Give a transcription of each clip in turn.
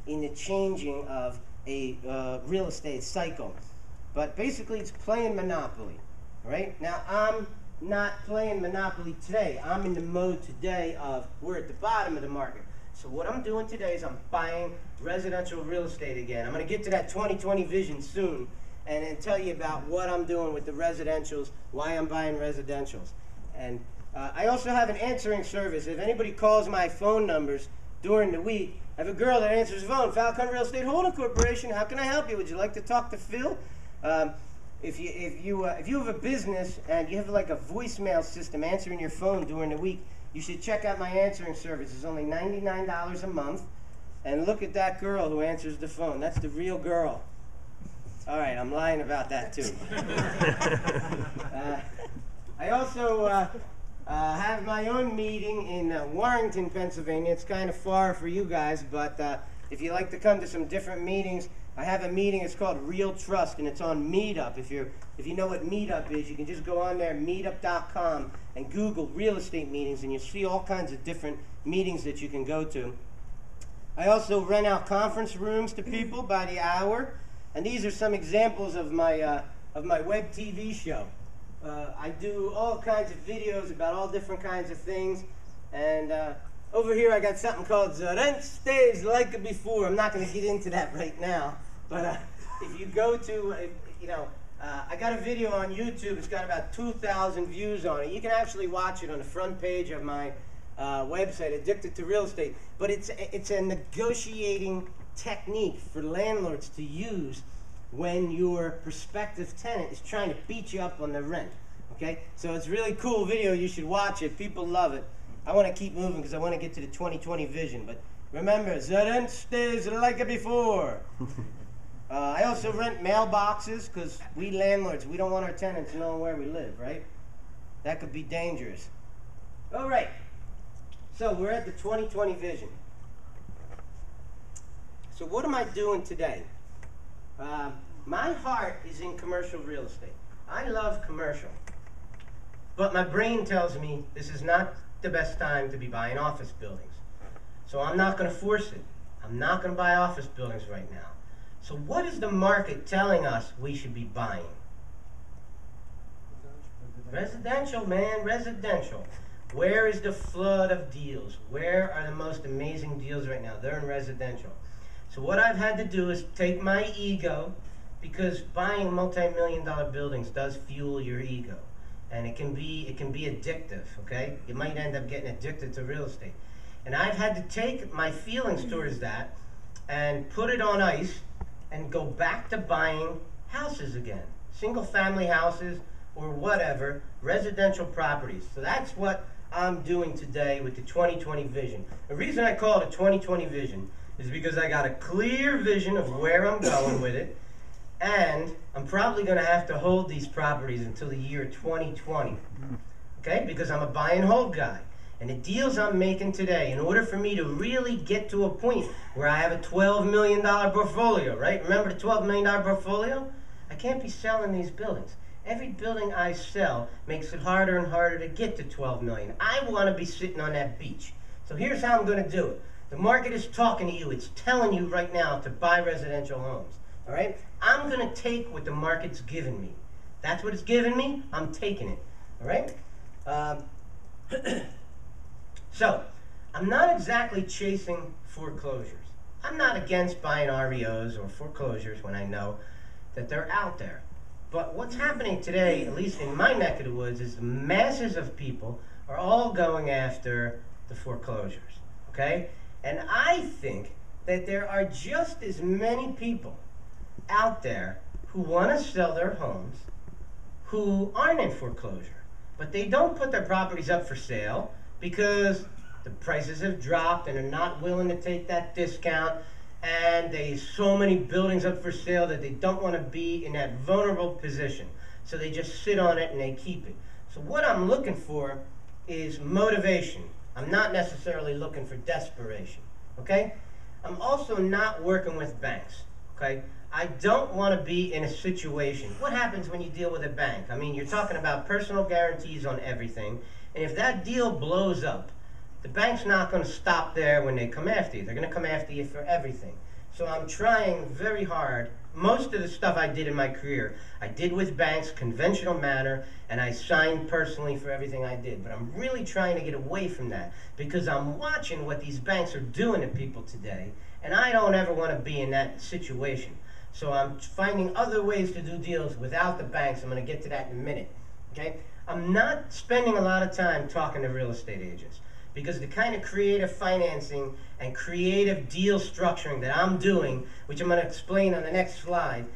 in the changing of a real estate cycle. But basically, it's playing Monopoly. All right? Now, I'm not playing Monopoly today. I'm in the mode today of we're at the bottom of the market. So what I'm doing today is I'm buying residential real estate again. I'm going to get to that 2020 vision soon and then tell you about what I'm doing with the residentials, why I'm buying residentials. And I also have an answering service. If anybody calls my phone numbers during the week, I have a girl that answers the phone. Falcon Real Estate Holding Corporation, how can I help you? Would you like to talk to Phil? If you have a business and you have like a voicemail system answering your phone during the week, you should check out my answering service. It's only $99 a month. And look at that girl who answers the phone. That's the real girl. All right, I'm lying about that too. I also have my own meeting in Warrenton, Pennsylvania. It's kind of far for you guys, but if you like to come to some different meetings, I have a meeting. It's called Real Trust, and it's on Meetup. If you know what Meetup is, you can just go on there, meetup.com, and Google real estate meetings, and you'll see all kinds of different meetings that you can go to. I also rent out conference rooms to people by the hour, and these are some examples of my web TV show. I do all kinds of videos about all different kinds of things, and over here I got something called The Rent Stays Like Before. I'm not going to get into that right now, but if you go to, I got a video on YouTube. It's got about 2,000 views on it. You can actually watch it on the front page of my website, Addicted to Real Estate. But it's a negotiating technique for landlords to use when your prospective tenant is trying to beat you up on the rent. Okay? So it's a really cool video. You should watch it. People love it. I want to keep moving because I want to get to the 2020 vision. But remember, the rent stays like before. I also rent mailboxes because we landlords, we don't want our tenants knowing where we live, right? That could be dangerous. All right. So we're at the 2020 vision. So what am I doing today? My heart is in commercial real estate. I love commercial. But my brain tells me this is not the best time to be buying office buildings. So I'm not going to force it. I'm not going to buy office buildings right now. So what is the market telling us we should be buying? Residential, man, residential. Where is the flood of deals? Where are the most amazing deals right now? They're in residential. So what I've had to do is take my ego, because buying multi-million-dollar buildings does fuel your ego. And it can be addictive, okay? You might end up getting addicted to real estate. And I've had to take my feelings towards that and put it on ice and go back to buying houses again. Single-family houses or whatever, residential properties. So that's what I'm doing today with the 2020 vision. The reason I call it a 2020 vision is because I got a clear vision of where I'm going with it, and I'm probably going to have to hold these properties until the year 2020, okay? Because I'm a buy and hold guy. And the deals I'm making today, in order for me to really get to a point where I have a $12 million portfolio, right? Remember the $12 million portfolio? I can't be selling these buildings. Every building I sell makes it harder and harder to get to $12 million. I want to be sitting on that beach. So here's how I'm going to do it. The market is talking to you. It's telling you right now to buy residential homes. All right? I'm going to take what the market's given me. That's what it's given me. I'm taking it. All right? So, I'm not exactly chasing foreclosures. I'm not against buying REOs or foreclosures when I know that they're out there. But what's happening today, at least in my neck of the woods, is the masses of people are all going after the foreclosures. Okay? And I think that there are just as many people out there who want to sell their homes who aren't in foreclosure. But they don't put their properties up for sale because the prices have dropped and they're not willing to take that discount, and there's so many buildings up for sale that they don't want to be in that vulnerable position. So they just sit on it and they keep it. So what I'm looking for is motivation. I'm not necessarily looking for desperation, okay? I'm also not working with banks, okay? I don't want to be in a situation. What happens when you deal with a bank? I mean, you're talking about personal guarantees on everything, and if that deal blows up, the bank's not going to stop there when they come after you. They're going to come after you for everything. So I'm trying very hard. Most of the stuff I did in my career, I did with banks, conventional manner, and I signed personally for everything I did. But I'm really trying to get away from that because I'm watching what these banks are doing to people today, and I don't ever want to be in that situation. So I'm finding other ways to do deals without the banks. I'm going to get to that in a minute. Okay? I'm not spending a lot of time talking to real estate agents because the kind of creative financing and creative deal structuring that I'm doing, which I'm going to explain on the next slide,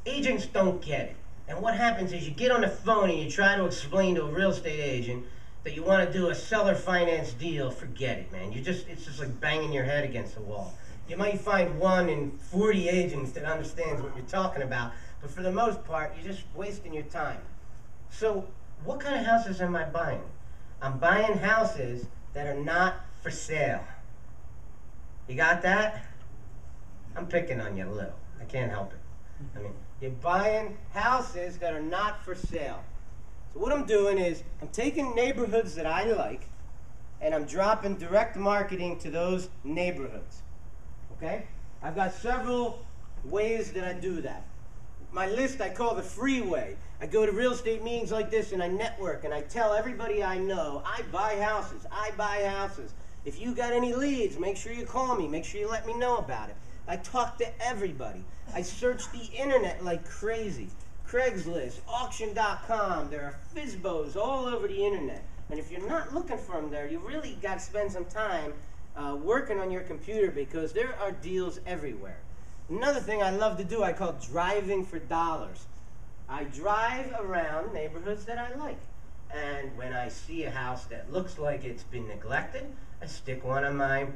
agents don't get it. And what happens is you get on the phone and you try to explain to a real estate agent that you want to do a seller finance deal. Forget it, man. It's just like banging your head against the wall. You might find 1 in 40 agents that understands what you're talking about, but for the most part, you're just wasting your time. So what kind of houses am I buying? I'm buying houses that are not for sale. You got that? I'm picking on you a little. I can't help it. I mean, you're buying houses that are not for sale. So what I'm doing is I'm taking neighborhoods that I like and I'm dropping direct marketing to those neighborhoods. Okay? I've got several ways that I do that. My list I call the freeway. I go to real estate meetings like this and I network and I tell everybody I know, I buy houses, I buy houses. If you got any leads, make sure you call me, make sure you let me know about it. I talk to everybody. I search the internet like crazy. Craigslist, auction.com, there are FSBOs all over the internet. And if you're not looking for them there, you really got to spend some time working on your computer because there are deals everywhere. Another thing I love to do, I call driving for dollars. I drive around neighborhoods that I like. And when I see a house that looks like it's been neglected, I stick one of my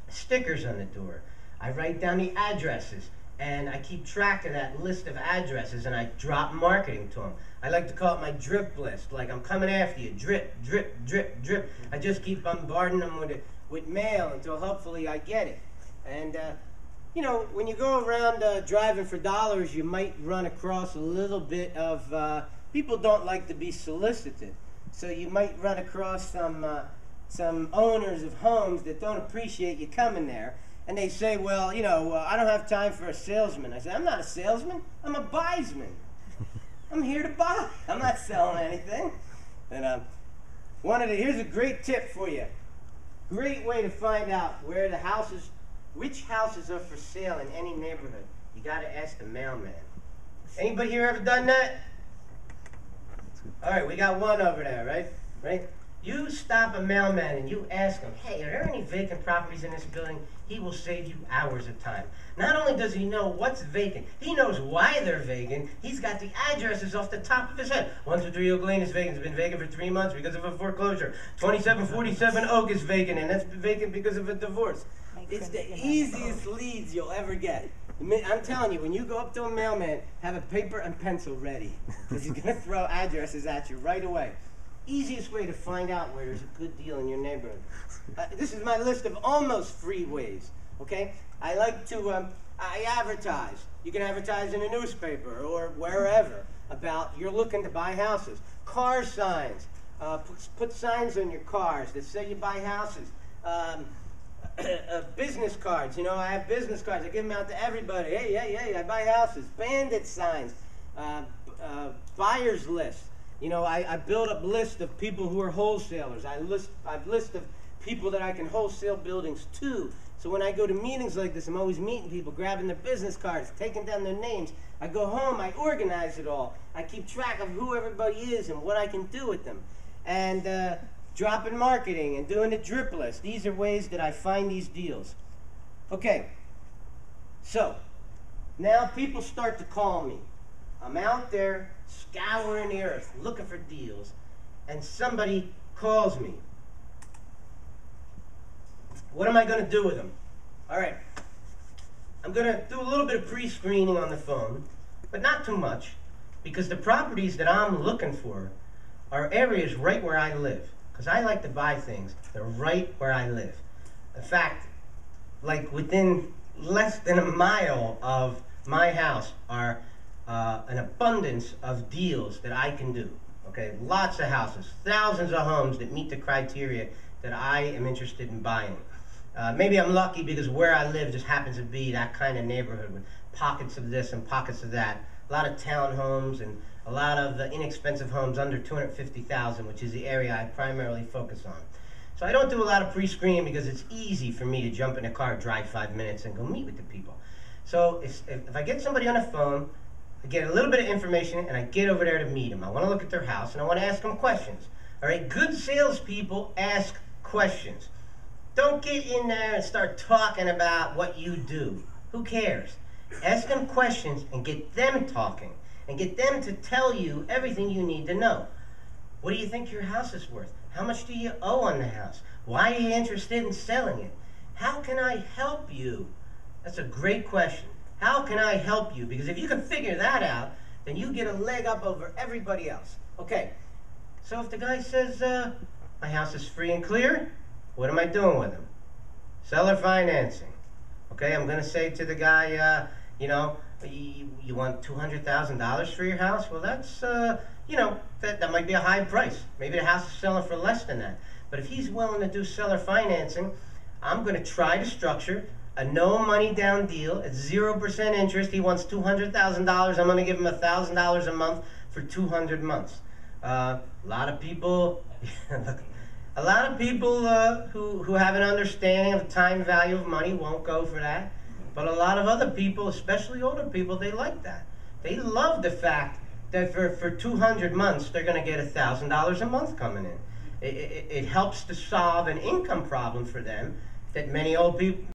stickers on the door. I write down the addresses and I keep track of that list of addresses and I drop marketing to them. I like to call it my drip list, like I'm coming after you, drip, drip, drip, drip. I just keep bombarding them with mail until hopefully I get it. And you know, when you go around driving for dollars, you might run across a little bit of, people don't like to be solicited. So you might run across some owners of homes that don't appreciate you coming there. And they say, well, you know, I don't have time for a salesman. I say, I'm not a salesman, I'm a buysman. I'm here to buy. I'm not selling anything. And here's a great tip for you. Great way to find out where the houses, which houses are for sale in any neighborhood. You got to ask the mailman. Anybody here ever done that? All right, we got one over there, right? Right? You stop a mailman and you ask him, hey, are there any vacant properties in this building? He will save you hours of time. Not only does he know what's vacant, he knows why they're vacant. He's got the addresses off the top of his head. 123 Oak Lane is vacant. It's been vacant for 3 months because of a foreclosure. 2747 Oak is vacant, and that's vacant because of a divorce. It's the easiest leads you'll ever get. I'm telling you, when you go up to a mailman, have a paper and pencil ready, because he's going to throw addresses at you right away. Easiest way to find out where there's a good deal in your neighborhood. This is my list of almost free ways, okay? I like to, I advertise. You can advertise in a newspaper or wherever about you're looking to buy houses. Car signs. Put signs on your cars that say you buy houses. Business cards. You know, I have business cards. I give them out to everybody. Hey, I buy houses. Bandit signs. Buyers list. You know, I build up lists of people who are wholesalers. I've list of people that I can wholesale buildings to. So when I go to meetings like this, I'm always meeting people, grabbing their business cards, taking down their names. I go home, I organize it all. I keep track of who everybody is and what I can do with them. And dropping marketing and doing a drip list. These are ways that I find these deals. Okay, so now people start to call me. I'm out there scouring the earth, looking for deals, and somebody calls me. What am I going to do with them? All right, I'm going to do a little bit of pre-screening on the phone, but not too much, because the properties that I'm looking for are areas right where I live, because I like to buy things that are right where I live. In fact, like within less than a mile of my house are an abundance of deals that I can do. Okay, lots of houses, thousands of homes that meet the criteria that I am interested in buying. Maybe I'm lucky because where I live just happens to be that kind of neighborhood with pockets of this and pockets of that. A lot of townhomes and a lot of inexpensive homes under $250,000, which is the area I primarily focus on. So I don't do a lot of pre-screening because it's easy for me to jump in a car, drive 5 minutes, and go meet with the people. So if I get somebody on the phone, I get a little bit of information, and I get over there to meet them. I want to look at their house, and I want to ask them questions. All right, good salespeople ask questions. Don't get in there and start talking about what you do. Who cares? Ask them questions and get them talking, and get them to tell you everything you need to know. What do you think your house is worth? How much do you owe on the house? Why are you interested in selling it? How can I help you? That's a great question. How can I help you? Because if you can figure that out, then you get a leg up over everybody else. Okay, so if the guy says, my house is free and clear, what am I doing with him? Seller financing. Okay, I'm going to say to the guy, you know, you want $200,000 for your house? Well, that's, you know, that might be a high price. Maybe the house is selling for less than that. But if he's willing to do seller financing, I'm going to try to structure a no money down deal at 0% interest. He wants $200,000. I'm going to give him $1,000 a month for 200 months. A lot of people, who have an understanding of the time value of money won't go for that. But a lot of other people, especially older people, they like that. They love the fact that for 200 months, they're going to get $1,000 a month coming in. It helps to solve an income problem for them that many old people,